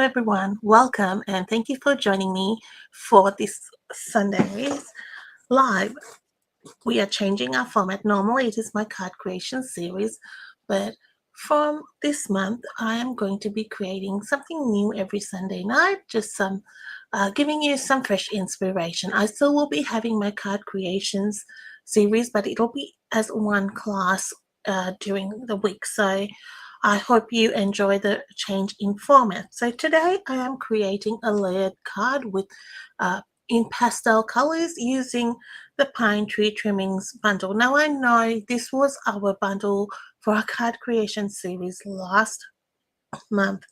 Hello everyone, welcome and thank you for joining me for this Sunday's live. We are changing our format. Normally it is my card creation series, but from this month I am going to be creating something new every Sunday night, just giving you some fresh inspiration. I still will be having my card creations series, but it'll be as one class during the week. So I hope you enjoy the change in format. So today I am creating a layered card with in pastel colors using the Pine Tree Trimmings Bundle. Now I know this was our bundle for our card creation series last month,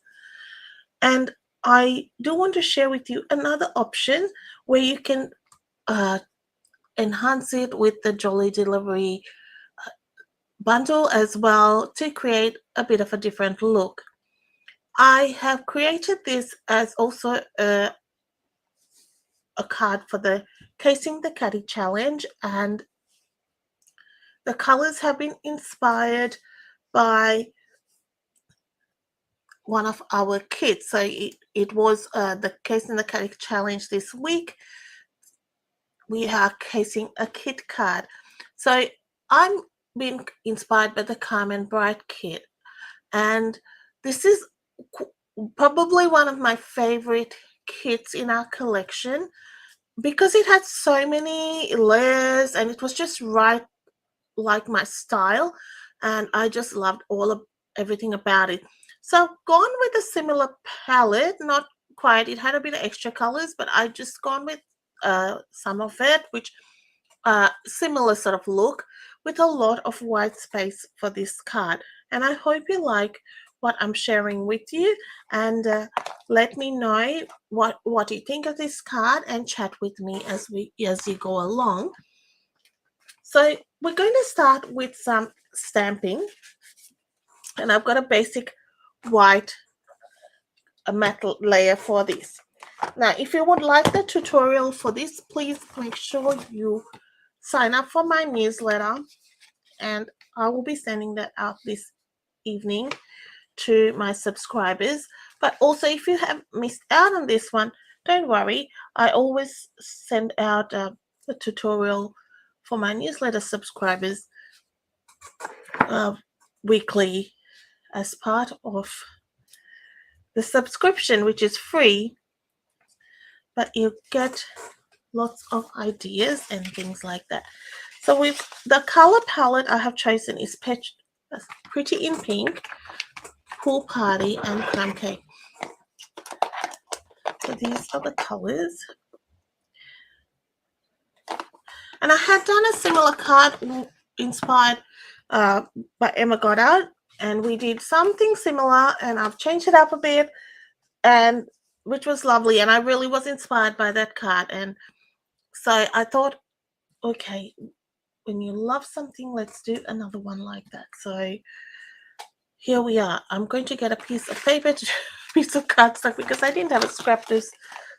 and I do want to share with you another option where you can uh, enhance it with the Jolly Delivery bundle as well to create a bit of a different look. I have created this as also a card for the Casing the Catty challenge, and the colors have been inspired by one of our kids. So it was the Casing the Catty challenge this week. We are casing a kit card. So I'm being inspired by the Carmen Bright kit, and this is probably one of my favorite kits in our collection because it had so many layers and it was just right like my style, and I just loved everything about it. So I've gone with a similar palette, not quite, it had a bit of extra colors, but I just gone with some of it, which similar sort of look with a lot of white space for this card. And I hope you like what I'm sharing with you, and let me know what you think of this card and chat with me as you go along. So we're going to start with some stamping, and I've got a basic white metal layer for this. Now if you would like the tutorial for this, please make sure you sign up for my newsletter, and I will be sending that out this evening to my subscribers. But also, if you have missed out on this one, don't worry, I always send out a tutorial for my newsletter subscribers weekly as part of the subscription, which is free, but you get lots of ideas and things like that. So with the color palette I have chosen is Pretty in Pink, Pool Party, and Crumb Cake. So these are the colors. And I had done a similar card inspired by Emma Goddard, and we did something similar, and I've changed it up a bit, and which was lovely, and I really was inspired by that card. And so I thought, okay, when you love something, let's do another one like that. So here we are. I'm going to get a piece of paper, piece of cardstock, because I didn't have a scrap this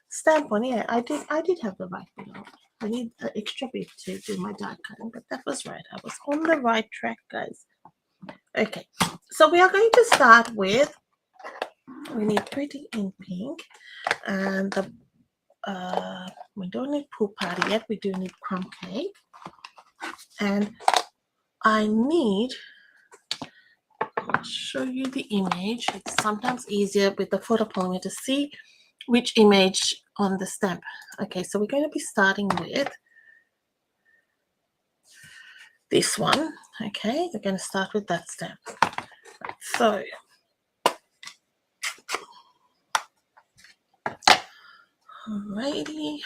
stamp on. Yeah, I did have the right bit on. I need an extra bit to do my die cutting, but that was right. I was on the right track, guys. Okay, so we are going to start with, we need Pretty in Pink, and we don't need Pool Party yet. We do need Crumb Cake, and I need, I'll show you the image. It's sometimes easier with the photopolymer to see which image on the stamp. Okay, so we're going to be starting with this one. Okay, we're going to start with that stamp. So alrighty,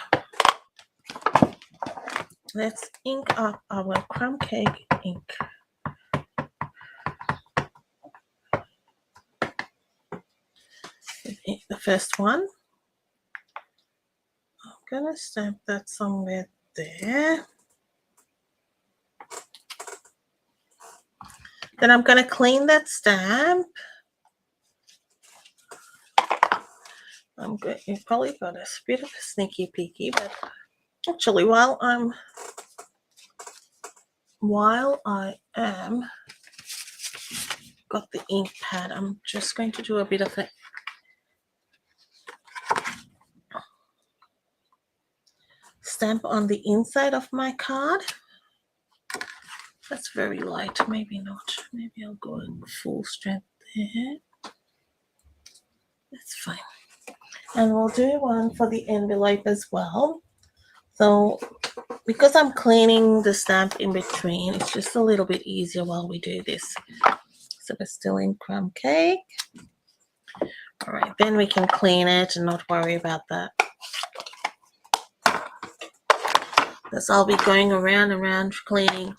let's ink up our Crumb Cake ink. The first one, I'm going to stamp that somewhere there. Then I'm going to clean that stamp. You've probably got a bit of a sneaky peeky, but actually while I am got the ink pad, I'm just going to do a bit of a stamp on the inside of my card. That's very light, maybe not. Maybe I'll go full strength there. That's fine. And we'll do one for the envelope as well. So because I'm cleaning the stamp in between, it's just a little bit easier while we do this. So we're still in crumb cake. All right, then we can clean it and not worry about that. Because I'll be going around and around cleaning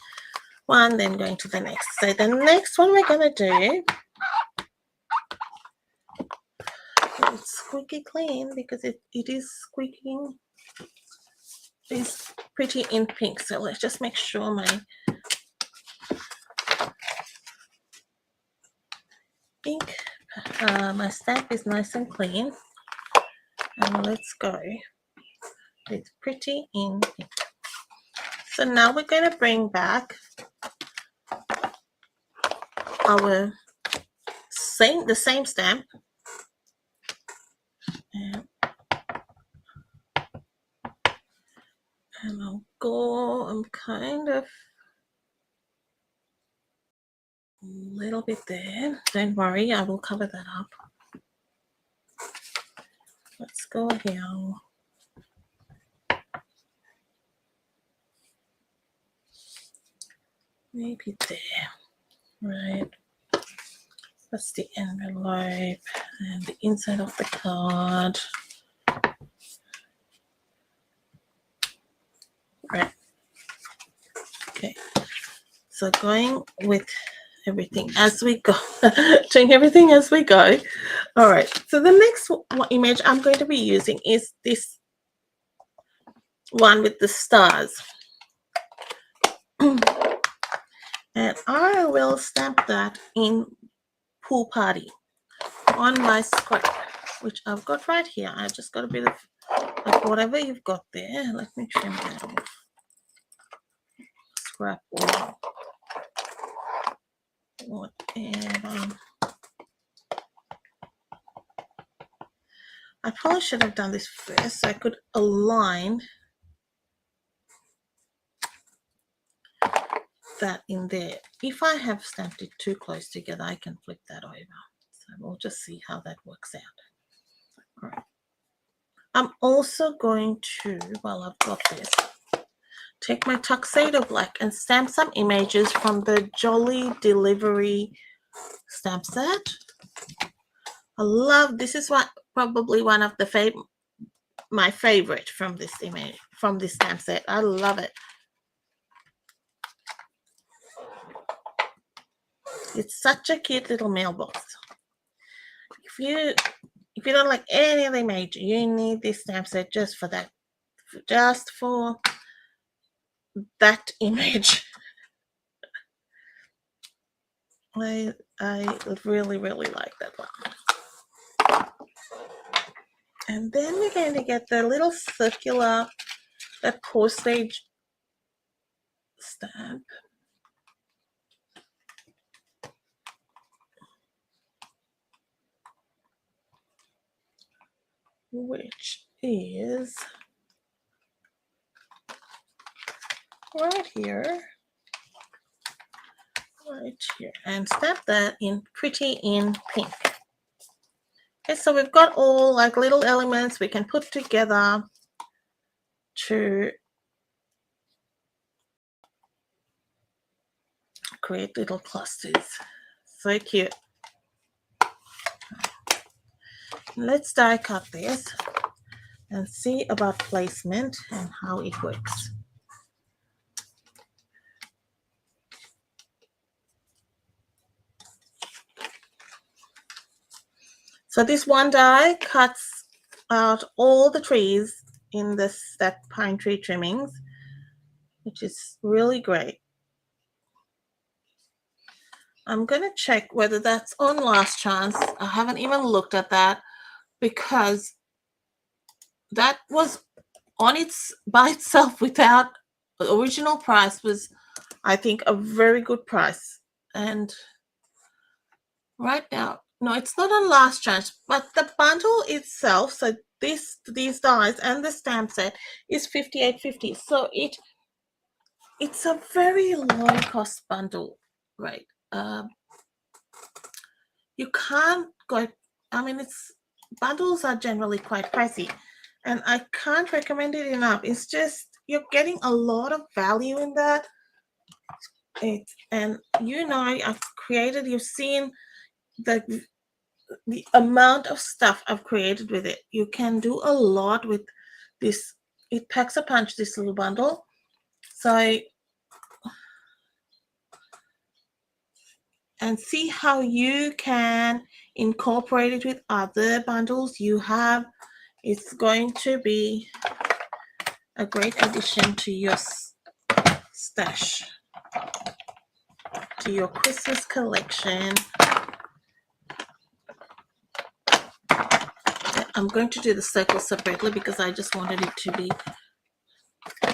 one, then going to the next. So the next one we're going to do, it's squeaky clean because it is squeaking. It's pretty in pink. So let's just make sure my ink, my stamp is nice and clean. And let's go. It's pretty in pink. So now we're going to bring back our the same stamp. And I'll go, I'm kind of a little bit there. Don't worry, I will cover that up. Let's go here. Maybe there, right? That's the envelope and the inside of the card. Right. Okay. So going with everything as we go, doing everything as we go. All right. So the next image I'm going to be using is this one with the stars. And I will stamp that in Pool Party on my scrap, which I've got right here. I've just got a bit of like whatever you've got there. Let me trim that off. Scrap oil. Whatever. I probably should have done this first so I could align that in there. If I have stamped it too close together, I can flip that over. So we'll just see how that works out. All right. I'm also going to, while I've got this, take my tuxedo black and stamp some images from the Jolly Delivery stamp set. I love this. Is probably one of the my favorite from this image, from this stamp set. I love it. It's such a cute little mailbox. If you don't like any of the image, you need this stamp set just for that, just for that image. I really like that one. And then we're going to get the little circular, that postage stamp. Which is right here, and stamp that in pretty in pink. Okay, so we've got all like little elements we can put together to create little clusters. So cute. Let's die cut this and see about placement and how it works. So this one die cuts out all the trees in that pine tree trimmings, which is really great. I'm going to check whether that's on last chance. I haven't even looked at that because that was on by itself without the original price was, I think, a very good price. And right now, no, it's not on last chance, but the bundle itself, so these dies and the stamp set is $58.50. So it's a very low cost bundle, right? You can't go. I mean, bundles are generally quite pricey, and I can't recommend it enough. It's just you're getting a lot of value in that. And I've created. You've seen the amount of stuff I've created with it. You can do a lot with this. It packs a punch, this little bundle. So, and see how you can incorporate it with other bundles you have. It's going to be a great addition to your stash, to your Christmas collection. I'm going to do the circle separately because I just wanted it to be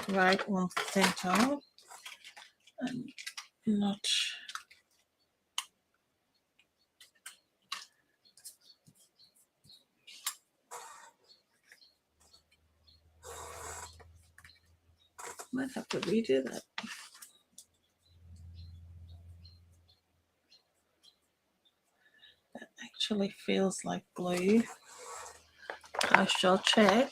right on center and not. Might have to redo that. That actually feels like glue. I shall check.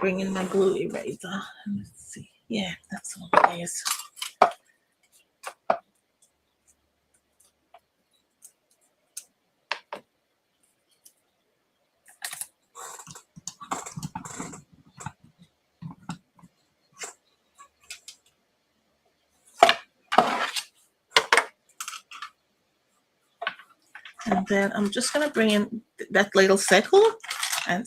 Bring in my glue eraser. Let's see. Yeah, that's what it is. And then I'm just going to bring in that little circle and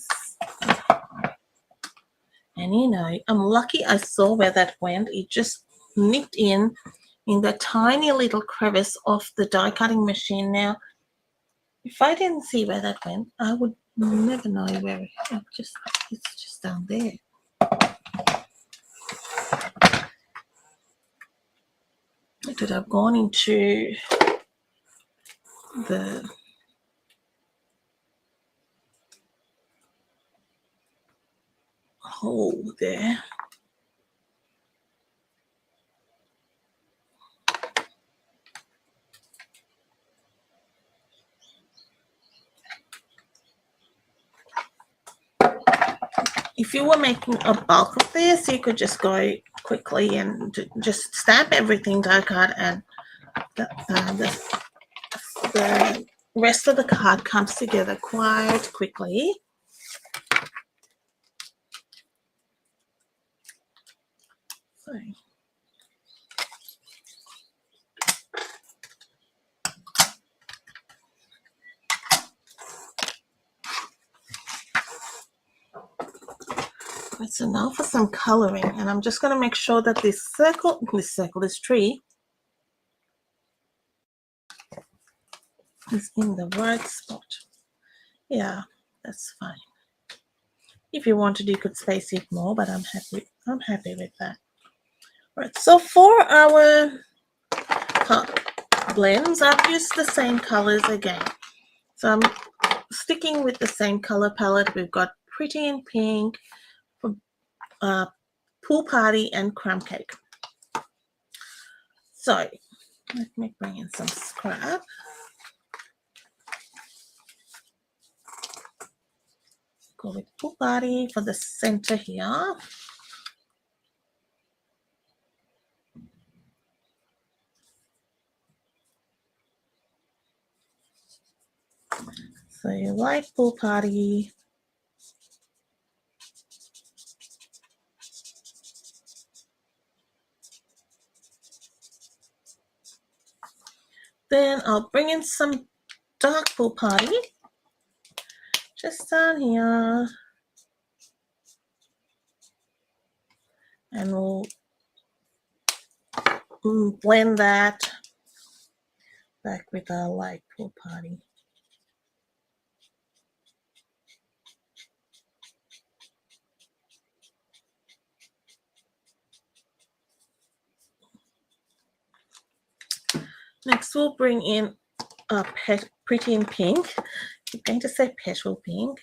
I'm lucky I saw where that went. It just nipped in the tiny little crevice of the die cutting machine. Now, if I didn't see where that went, I would never know where it's just down there. It could have gone into the hole there. If you were making a bulk of this, you could just go quickly and just stamp everything die cut, and the rest of the card comes together quite quickly. So, so now for some coloring, and I'm just going to make sure that this tree is in the right spot. Yeah, that's fine. If you wanted, you could space it more, but I'm happy with that. All right, so for our blends, I've used the same colors again. So I'm sticking with the same color palette. We've got Pretty in Pink, Pool Party, and Crumb Cake. So let me bring in some scrap. Go with Pool Party for the center here. So you like Pool Party. Then I'll bring in some dark Pool Party just down here. And we'll blend that back with our light Pool Party. Next, we'll bring in a Pretty in Pink. I'm going to say Petal Pink.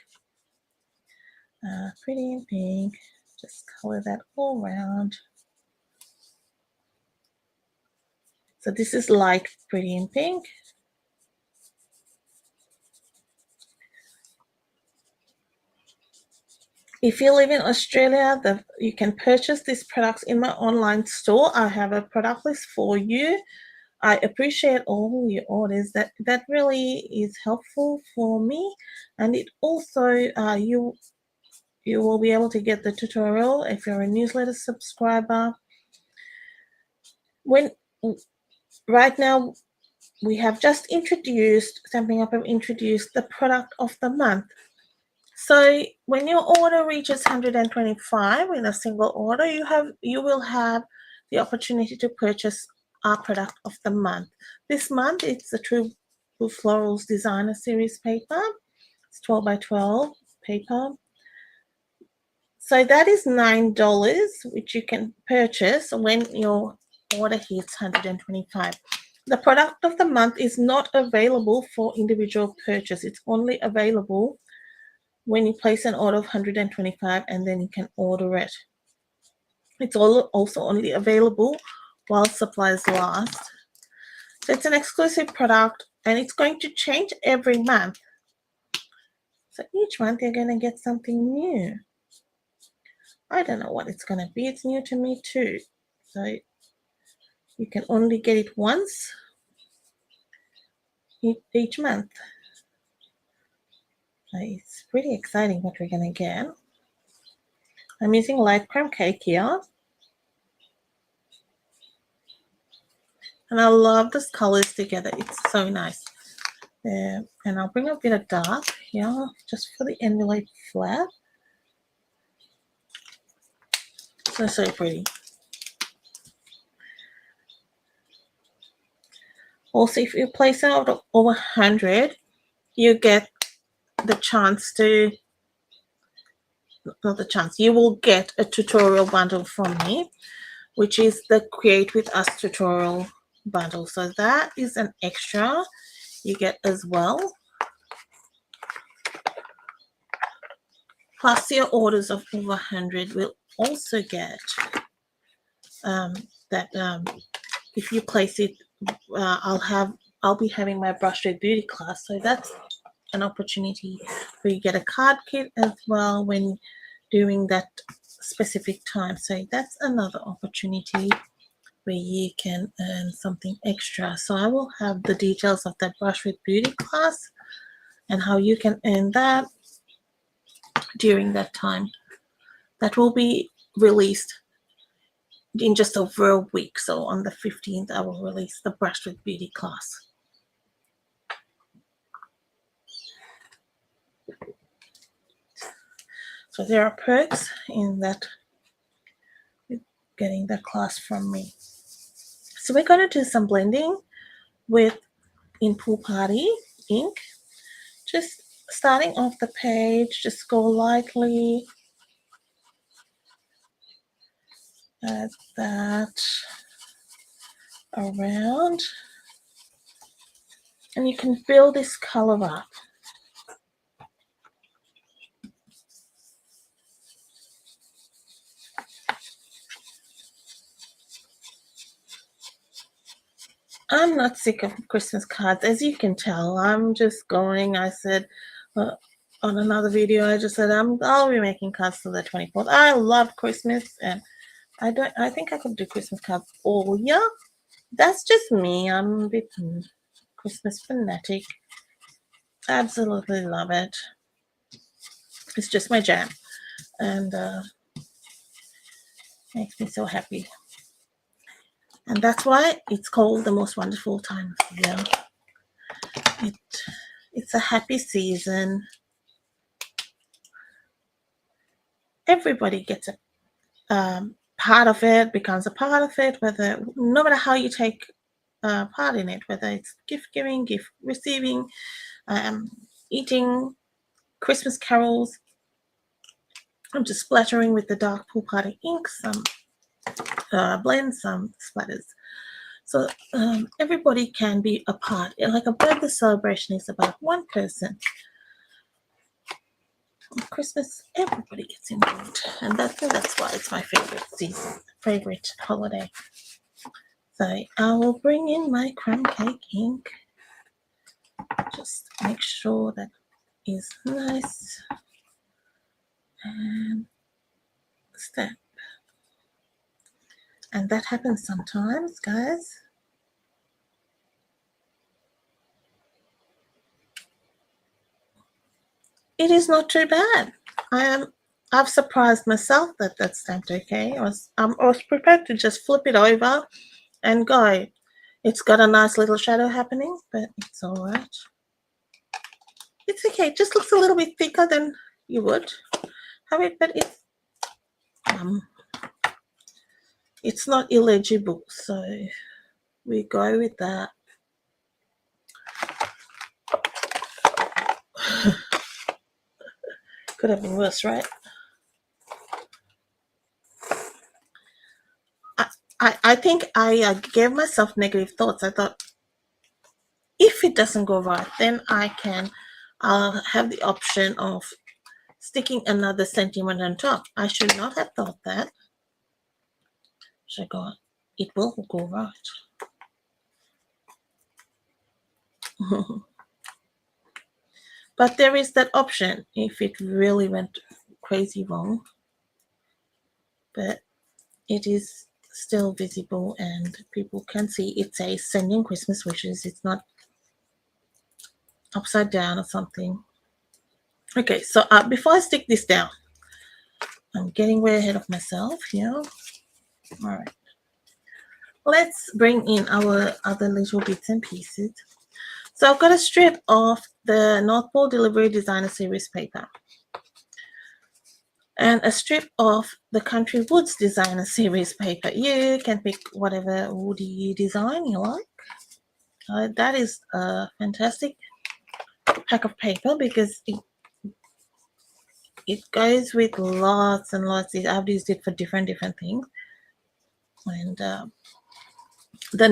Pretty in Pink. Just color that all around. So this is light Pretty in Pink. If you live in Australia, you can purchase these products in my online store. I have a product list for you. I appreciate all your orders. That really is helpful for me, and it also you will be able to get the tutorial if you're a newsletter subscriber. Right now we have just introduced Stampin' Up have introduced the product of the month. So when your order reaches 125 in a single order, you will have the opportunity to purchase our product of the month. This month it's the True Blue Florals Designer Series paper. It's 12 by 12 paper. So that is $9, which you can purchase when your order hits 125. The product of the month is not available for individual purchase. It's only available when you place an order of 125, and then you can order it. It's also only available while supplies last. So it's an exclusive product, and it's going to change every month. So each month you're going to get something new. I don't know what it's going to be. It's new to me too. So you can only get it once each month. So it's pretty exciting what we're going to get. I'm using light creme cake here. And I love these colors together. It's so nice. There. And I'll bring a bit of dark here just for the envelope flap. So pretty. Also, if you place an order over 100, you get the chance to, not the chance, you will get a tutorial bundle from me, which is the Create With Us tutorial bundle. So that is an extra you get as well. Plus your orders of over 100 will also get if you place it, I'll be having my brush with beauty class. So that's an opportunity where you get a card kit as well when doing that specific time. So that's another opportunity where you can earn something extra. So I will have the details of that brush with beauty class and how you can earn that during that time. That will be released in just over a week. So on the 15th, I will release the brush with beauty class. So there are perks in that getting the class from me. So we're going to do some blending with in Pool Party ink. Just starting off the page, just go lightly. Add that around. And you can build this color up. I'm not sick of Christmas cards, as you can tell. I'm just going. I said on another video, I just said I'll be making cards till the 24th. I love Christmas, and I think I could do Christmas cards all year. That's just me. I'm a bit Christmas fanatic. Absolutely love it. It's just my jam, and makes me so happy. And that's why it's called the most wonderful time of year. It's a happy season. Everybody gets a part of it, becomes a part of it, no matter how you take part in it, whether it's gift giving, gift receiving, eating, Christmas carols. I'm just splattering with the dark Pool Party ink, some blends, some splatters. So everybody can be a part. Like a birthday celebration is about one person. Christmas, everybody gets involved, and that's why it's my favorite season, favorite holiday. So I will bring in my crumb cake ink. Just make sure that is nice and stamp. And that happens sometimes, guys. It is not too bad. I've surprised myself that that's stamped okay. I was prepared to just flip it over and go. It's got a nice little shadow happening, but it's all right. It's okay. It just looks a little bit thicker than you would have it, but it's not illegible, so we go with that. Could have been worse, right? I think I gave myself negative thoughts. I thought, if it doesn't go right, then I'll have the option of sticking another sentiment on top. I should not have thought that. Should I go, it will go right. But there is that option if it really went crazy wrong. But it is still visible and people can see it says sending Christmas wishes. It's not upside down or something. Okay, so before I stick this down, I'm getting way ahead of myself here. All right, let's bring in our other little bits and pieces. So I've got a strip of the North Pole Delivery Designer Series paper and a strip of the Country Woods Designer Series paper. You can pick whatever woody design you like. That is a fantastic pack of paper because it goes with lots and lots. I've used it for different things, and the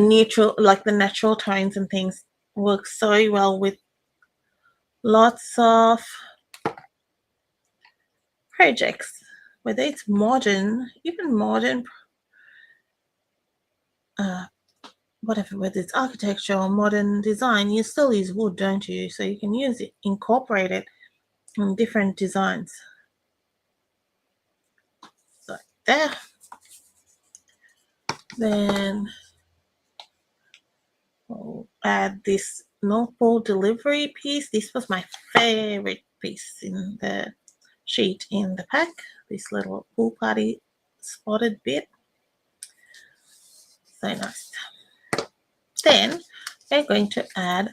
natural tones and things work so well with lots of projects, whether it's modern, even modern, whatever, whether it's architecture or modern design, you still use wood, don't you? So you can use it, incorporate it in different designs. So there. Then we'll add this North Pole delivery piece. This was my favorite piece in the sheet in the pack. This little pool party spotted bit. So nice. Then we're going to add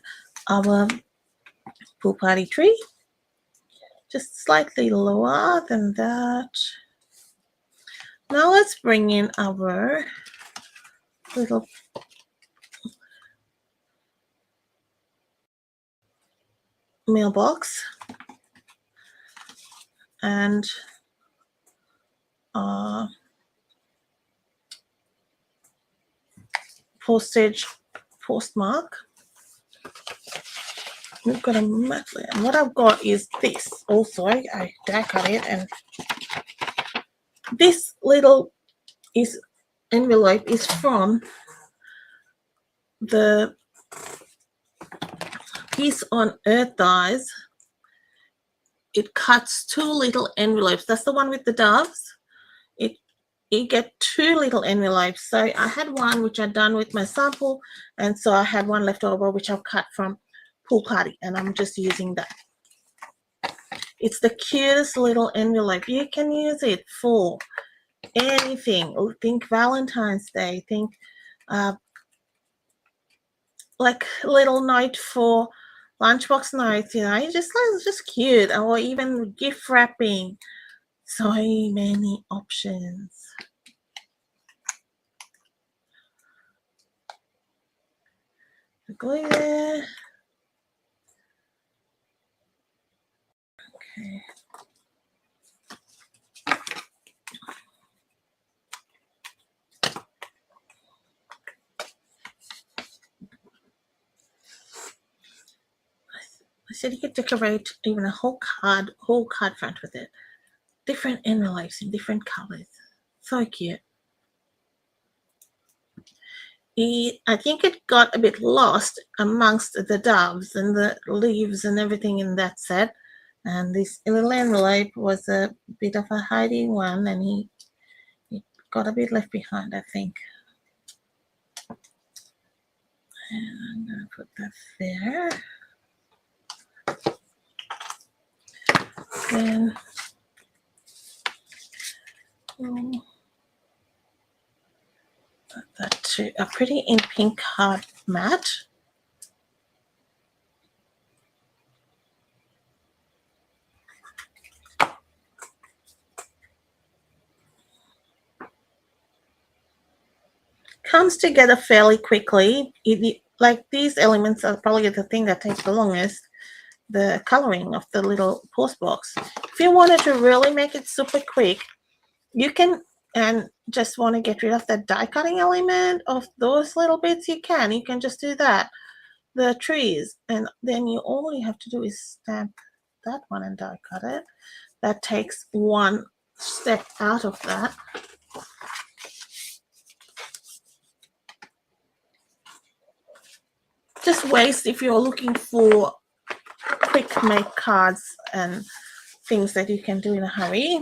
our pool party tree, just slightly lower than that. Now let's bring in our little mailbox and postmark. We've got a mat layer. And what I've got is this also. I die cut it, and this little envelope is from the piece on Earth Dyes. It cuts 2 little envelopes. That's the one with the doves. You get 2 little envelopes. So I had one which I'd done with my sample, and so I had one left over which I've cut from Pool Party, and I'm just using that. It's the cutest little envelope. You can use it for anything. Think Valentine's Day. Think like little note for lunchbox notes. It's just cute. Or even gift wrapping. So many options. The glue there. Okay. said you could decorate even a whole card front with it. Different envelopes in different colors. So cute. I think it got a bit lost amongst the doves and the leaves and everything in that set. And this little envelope was a bit of a hiding one, and he got a bit left behind, I think. And I'm going to put that there. Then put that to a pretty in pink card mat. Comes together fairly quickly. Like these elements are probably the thing that takes the longest. The coloring of the little post box. If you wanted to really make it super quick, you can, and just want to get rid of that die cutting element of those little bits, you can just do that, the trees, and then you all you have to do is stamp that one and die cut it. That takes one step out of that. Just ways if you're looking for quick make cards and things that you can do in a hurry.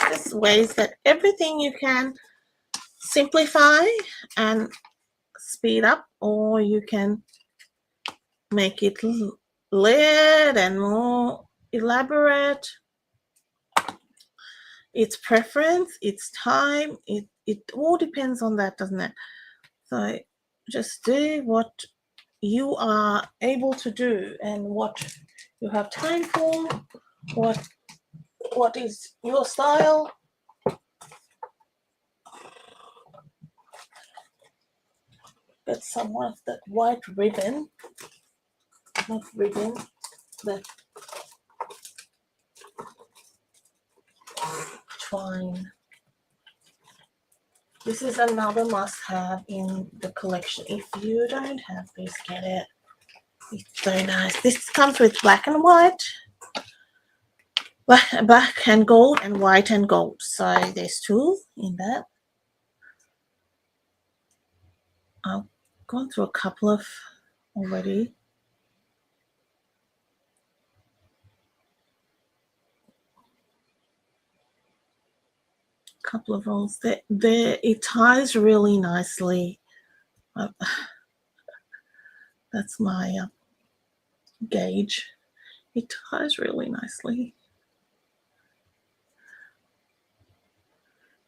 Just ways that everything you can simplify and speed up, or you can make it layered and more elaborate. It's preference, it's time, it all depends on that, doesn't it? So just do what you are able to do and what you have time for, what is your style. Get some of that white ribbon, not ribbon, that twine. This is another must-have in the collection. If you don't have this, get it. It's so nice. This comes with black and white, black and gold, and white and gold. So there's two in that. I've gone through a couple of already. Couple of rolls. There, it ties really nicely. That's my gauge. It ties really nicely.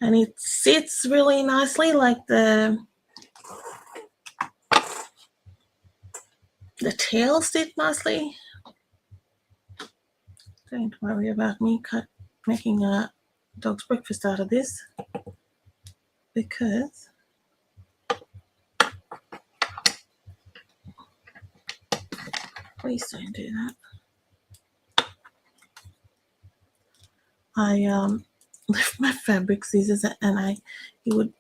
And it sits really nicely, like the tails sit nicely. Don't worry about me making a dog's breakfast out of this, because please don't do that. I left my fabric scissors, and he would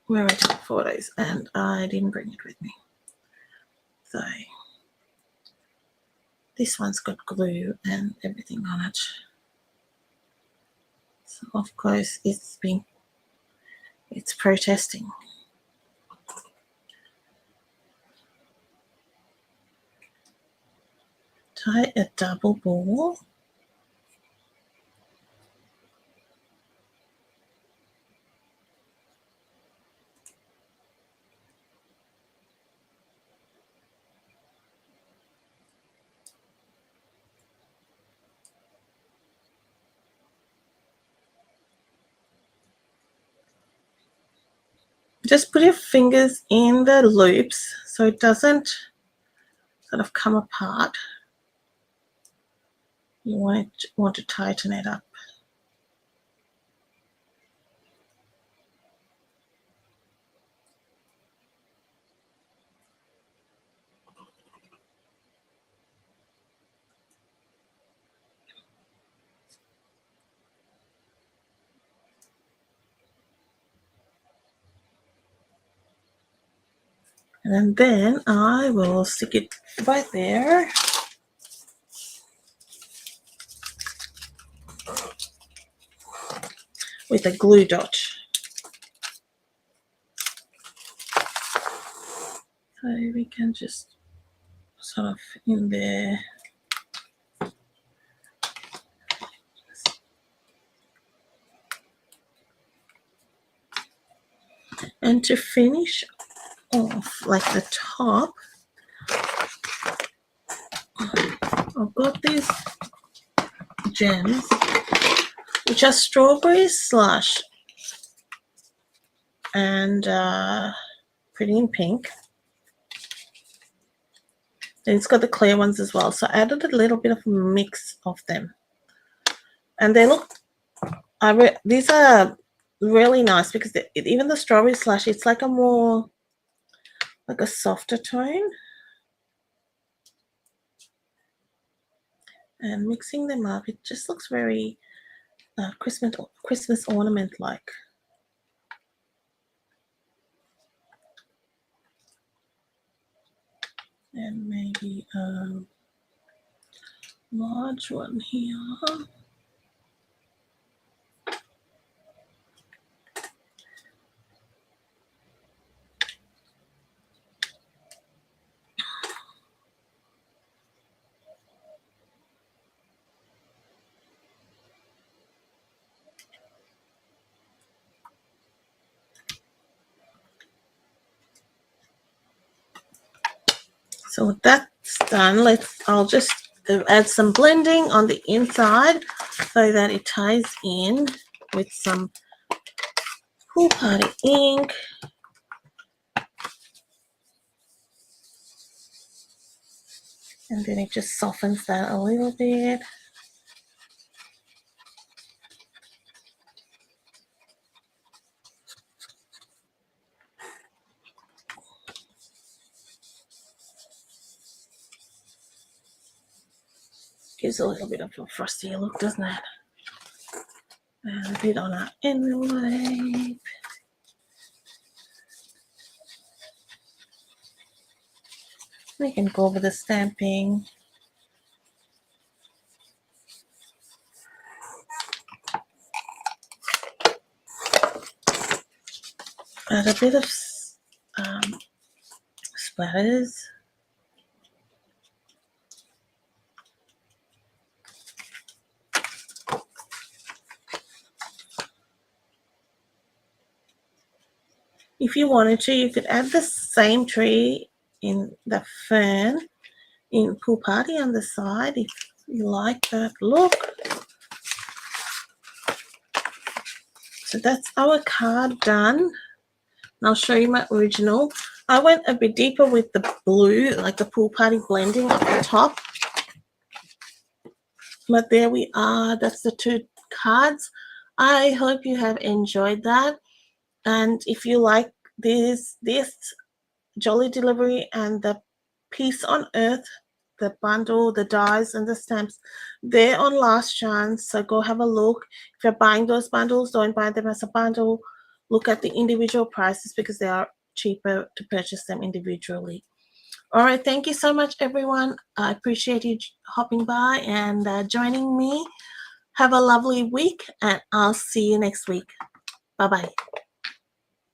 wear it for 4 days, and I didn't bring it with me. So this one's got glue and everything on it. So of course it's protesting. Tie a double ball. Just put your fingers in the loops so it doesn't sort of come apart. You want to tighten it up. And then I will stick it right there. With a glue dot. So we can just sort of in there. And to finish off like the top, I've got these gems, which are strawberry slush and pretty in pink. And it's got the clear ones as well. So I added a little bit of a mix of them. And they look, these are really nice because even the strawberry slush, it's like a more, like a softer tone. And mixing them up, it just looks very Christmas ornament like. And maybe a large one here. So that's done. I'll just add some blending on the inside so that it ties in with some Pool Party ink. And then it just softens that a little bit. Gives a little bit of a frosty look, doesn't it? And a bit on our envelope. We can go over the stamping. Add a bit of splatters. If you wanted to, you could add the same tree in the fern in Pool Party on the side if you like that look. So that's our card done. And I'll show you my original. I went a bit deeper with the blue, like the Pool Party blending at the top. But there we are. That's the two cards. I hope you have enjoyed that. And if you like this Jolly Delivery and the Peace on Earth, the bundle, the dies and the stamps, they're on last chance. So go have a look. If you're buying those bundles, don't buy them as a bundle. Look at the individual prices because they are cheaper to purchase them individually. All right, thank you so much, everyone. I appreciate you hopping by and joining me. Have a lovely week, and I'll see you next week. Bye-bye.